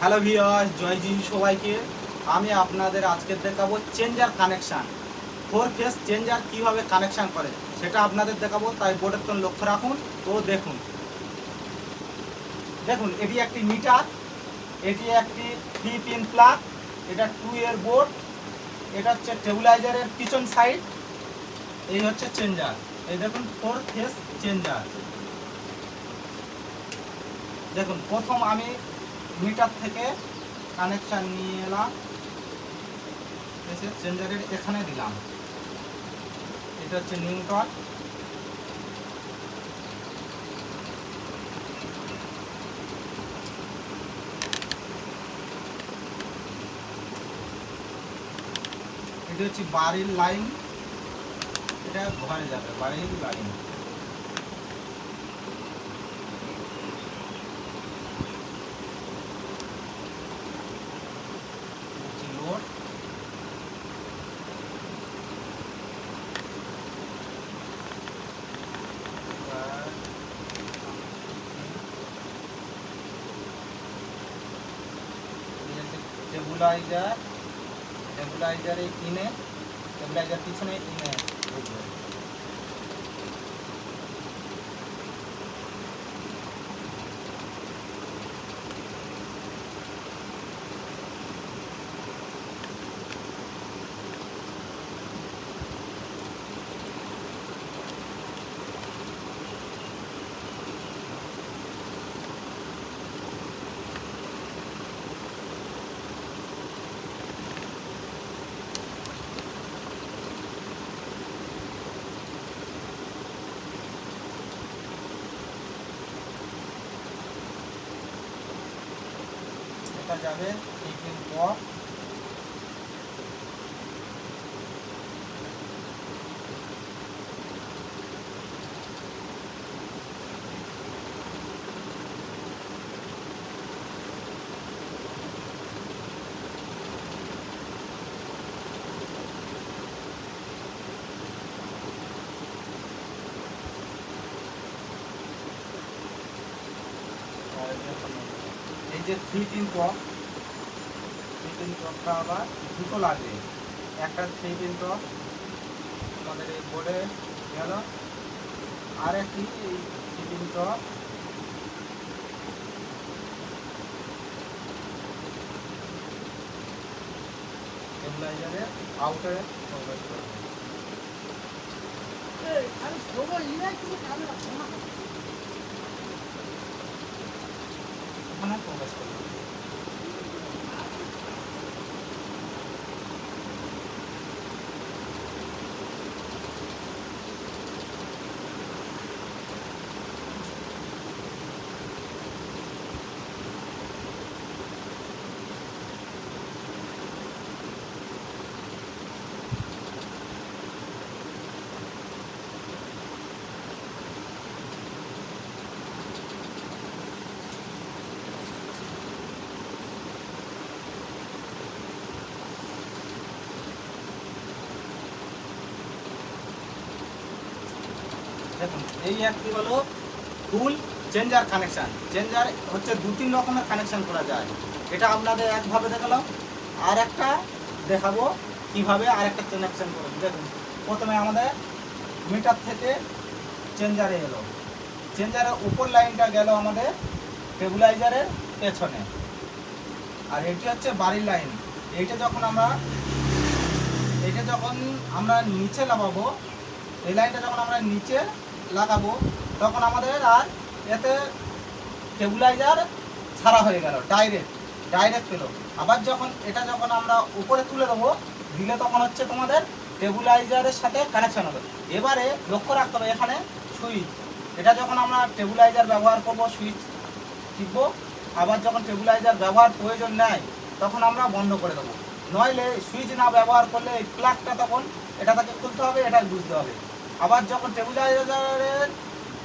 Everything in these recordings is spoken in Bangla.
হ্যালো ভিউয়ার্স, জয় জি সবাইকে। আমি আপনাদের আজকে দেখাবো চেঞ্জার কানেকশান। 4 ফেজ চেঞ্জার কিভাবে কানেকশান করে সেটা আপনাদের দেখাবো, তাই বোর্ডের তো লক্ষ্য রাখুন ও দেখুন। দেখুন, এটি একটি মিটার, এটি একটি 3 পিন প্লাগ, এটা 2 এর বোর্ড, এটা হচ্ছে স্টেবিলাইজারের পিছন সাইড, এই হচ্ছে চেঞ্জার। এই দেখুন 4 ফেজ চেঞ্জার। দেখুন, প্রথম আমি মিটার থেকে কানেকশান নিয়ে এলাম, এসে চেঞ্জারের এখানে দিলাম। এটা হচ্ছে নিউট্রাল, এটা হচ্ছে বাড়ির লাইন, এটা ঘরে যাবে বাড়ির লাইন। লোড, স্টেবিলাইজার, স্টেবিলাইজারে কিনে, স্টেবিলাইজার পিছনে কিনে ঢুকবে। এটা যাবে 3 পিন পর, এই যে 3 পিন টপ, 3 পিন টপটা আবার দুটো লাগে। একটা 3 পিন টপ আমাদের এই বোর্ডে গেল, আর একটি এই 3 পিন টপ স্টেবিলাইজারের আউটে প্রবেশ করবে। ওখানে প্রবেশ করবে। দেখুন, এই একটি হলো ফুল চেঞ্জার কানেকশান। চেঞ্জার হচ্ছে 2-3 রকমের কানেকশান করা যায়। এটা আপনাদের একভাবে দেখালাম, আর একটা দেখাবো কীভাবে আর একটা কানেকশান করবেন। দেখুন, প্রথমে আমাদের মিটার থেকে চেঞ্জারে এলো, চেঞ্জারের উপর লাইনটা গেল আমাদের স্টেবিলাইজারের পেছনে, আর এটি হচ্ছে বাড়ির লাইন। এইটা যখন আমরা নিচে লাগাবো, এই লাইনটা যখন আমরা নিচে লাগাবো তখন আমাদের আর এতে স্টেবিলাইজার ছাড়া হয়ে গেল, ডাইরেক্ট পেলো। আবার যখন আমরা উপরে তুলে দেবো, দিলে তখন হচ্ছে তোমাদের স্টেবিলাইজারের সাথে কানেকশান হবে। এবারে লক্ষ্য রাখতে হবে এখানে সুইচ, এটা যখন আমরা স্টেবিলাইজার ব্যবহার করব সুইচ টিপবো, আবার যখন স্টেবিলাইজার ব্যবহার প্রয়োজন নেয় তখন আমরা বন্ধ করে দেবো। নইলে সুইচ না ব্যবহার করলে এই প্লাগটা তখন এটা তাকে খুলতে হবে, এটা বুঝতে হবে। আবার যখন স্টেবিলাইজারের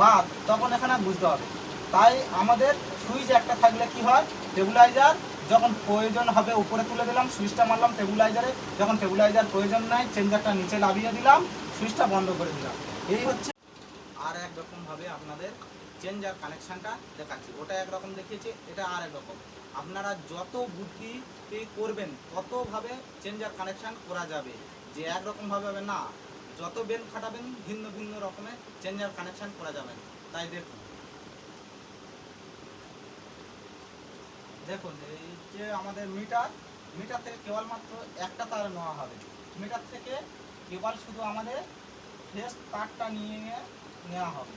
বাদ তখন এখানে বুঝতে হবে। তাই আমাদের সুইচ একটা থাকলে কি হয়, স্টেবিলাইজার যখন প্রয়োজন হবে উপরে তুলে দিলাম, সুইচটা মারলাম স্টেবিলাইজারে, যখন স্টেবিলাইজার প্রয়োজন নাই চেঞ্জারটা নিচে নামিয়ে দিলাম, সুইচটা বন্ধ করে দিলাম। এই হচ্ছে আর এক রকমভাবে আপনাদের চেঞ্জার কানেকশানটা দেখাচ্ছি। ওটা একরকম দেখিয়েছে, এটা আর একরকম। আপনারা যত বুদ্ধি করবেন ততভাবে চেঞ্জার কানেকশান করা যাবে, যে একরকমভাবে হবে না। যত বেন খাটাবেন ভিন্ন ভিন্ন রকমের চেঞ্জার কানেকশান করা যাবে। তাই দেখুন দেখুন এই যে আমাদের মিটার থেকে কেবলমাত্র একটা তার নেওয়া হবে। মিটার থেকে কেবল শুধু আমাদের ফেস তারটা নিয়ে নেওয়া হবে।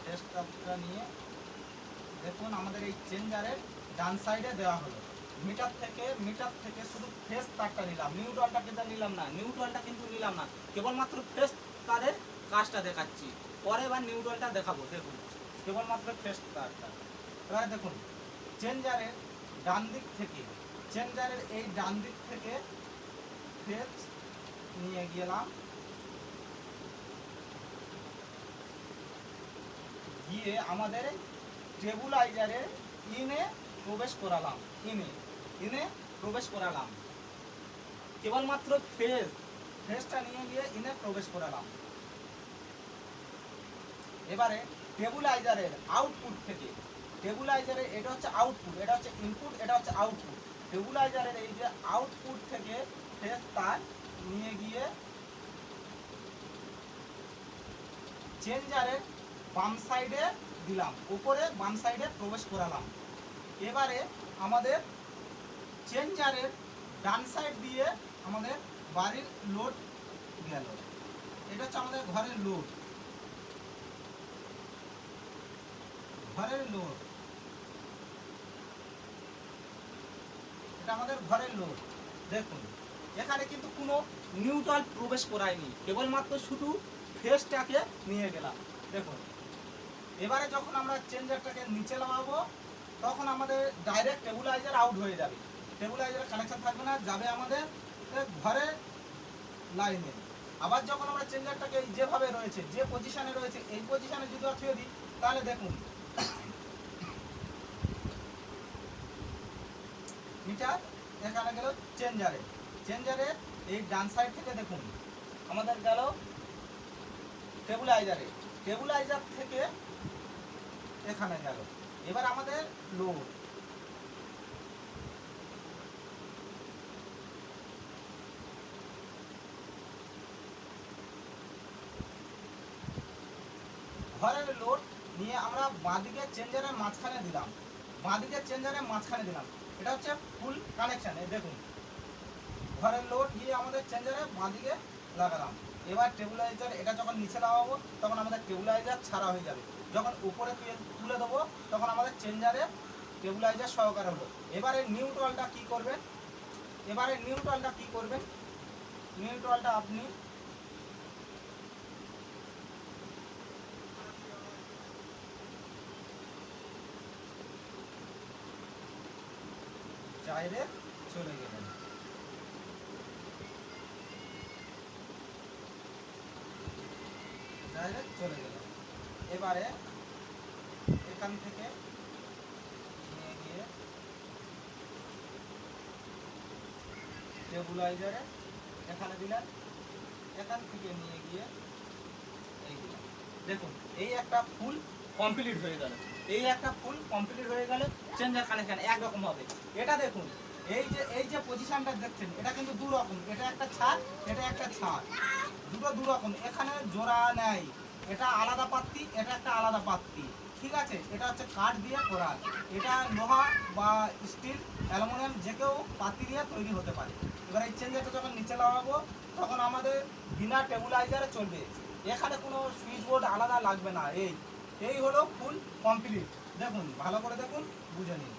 ফেস তারটা নিয়ে দেখুন আমাদের এই চেঞ্জারের ডান সাইডে দেওয়া হলো। মিটার থেকে শুধু ফেস তারটা নিলাম, নিউট্রালটা কিন্তু নিলাম না, কেবলমাত্র ফেস তারের কাজটা দেখাচ্ছি। পরে এবার নিউট্রালটা দেখাবো। দেখুন কেবলমাত্র ফেস তারটা। এবারে দেখুন চেঞ্জারের এই ডান দিক থেকে ফেস নিয়ে গেলাম, গিয়ে আমাদের স্টেবিলাইজারের ইনে প্রবেশ করালাম। কেবলমাত্র ফেসটা নিয়ে গিয়ে ইনে প্রবেশ করালাম। এবারে স্টেবিলাইজারের আউটপুট থেকে, এটা হচ্ছে আউটপুট, এটা হচ্ছে ইনপুট, এটা হচ্ছে আউটপুট। স্টেবিলাইজারের এই যে আউটপুট থেকে ফেস তার নিয়ে গিয়ে চেঞ্জারের বাম সাইডে দিলাম, উপরে বাম সাইডে প্রবেশ করালাম। এবারে আমাদের চেঞ্জারের ডান সাইড দিয়ে আমাদের বাড়ির লোড গেল। এটা হচ্ছে আমাদের ঘরের লোড। এটা আমাদের ঘরের লোড। দেখুন এখানে কিন্তু কোনো নিউট্রাল প্রবেশ করায়নি, কেবলমাত্র শুধু ফেসটাকে নিয়ে গেলাম। দেখুন এবারে যখন আমরা চেঞ্জারটাকে নিচে নামাবো তখন আমাদের ডাইরেক্ট স্টেবিলাইজার আউট হয়ে যাবে, স্টেবিলাইজারের কানেকশন থাকবে না, যাবে আমাদের ঘরের লাইনে। আবার যখন আমরা চেঞ্জারটাকে যেভাবে রয়েছে, যে পজিশনে রয়েছে, এই পজিশনে যদি ছুঁয়ে দিই তাহলে দেখুন মিটার এখানে গেল চেঞ্জারের এই ডান সাইড থেকে দেখুন আমাদের গেল স্টেবিলাইজার থেকে এখানে গেল। এবার আমাদের লোড, ঘরের লোড নিয়ে আমরা বাঁদিকে চেঞ্জারের মাঝখানে দিলাম, এটা হচ্ছে ফুল কানেকশন। দেখুন ঘরের লোড গিয়ে আমাদের চেঞ্জারে বাঁদিকে লাগালাম। এবার স্টেবিলাইজার এটা যখন নিচে লাগাবো তখন আমাদের স্টেবিলাইজার ছাড়া হয়ে যাবে, যখন উপরে তুলে দেবো তখন আমাদের চেঞ্জারে স্টেবিলাইজার সহকারে হলো। এবারে নিউট্রালটা কি করবেন, নিউট্রালটা আপনি ডাইরেক্ট চলে গেলেন। এবারে এখান থেকে নিয়ে গিয়ে স্টেবিলাইজারে এখানে দিলেন, এখান থেকে নিয়ে গিয়ে এই দিলাম। দেখুন এই একটা ফুল কমপ্লিট হয়ে গেল, চেঞ্জার কানেকশন একরকম হবে। এটা দেখুন এই যে পজিশনটা দেখছেন এটা কিন্তু দু রকম, এটা একটা ছাড়, এটা একটা ছাড়, দুটো দু রকম, এখানে জোড়া নেই, এটা আলাদা পাত্তি, এটা একটা আলাদা পাত্তি, ঠিক আছে। এটা হচ্ছে কাঠ দিয়ে করা, এটা লোহা বা স্টিল, অ্যালুমিনিয়াম যে কেউ পাত্তি দিয়ে তৈরি হতে পারে। এবার এই চেঞ্জারটা যখন নিচে লাগাবো তখন আমাদের বিনা স্টেবিলাইজারে চলবে, এখানে কোনো সুইচ বোর্ড আলাদা লাগবে না। এই হলো ফুল কমপ্লিট। দেখুন ভালো করে দেখুন, বুঝে নিন।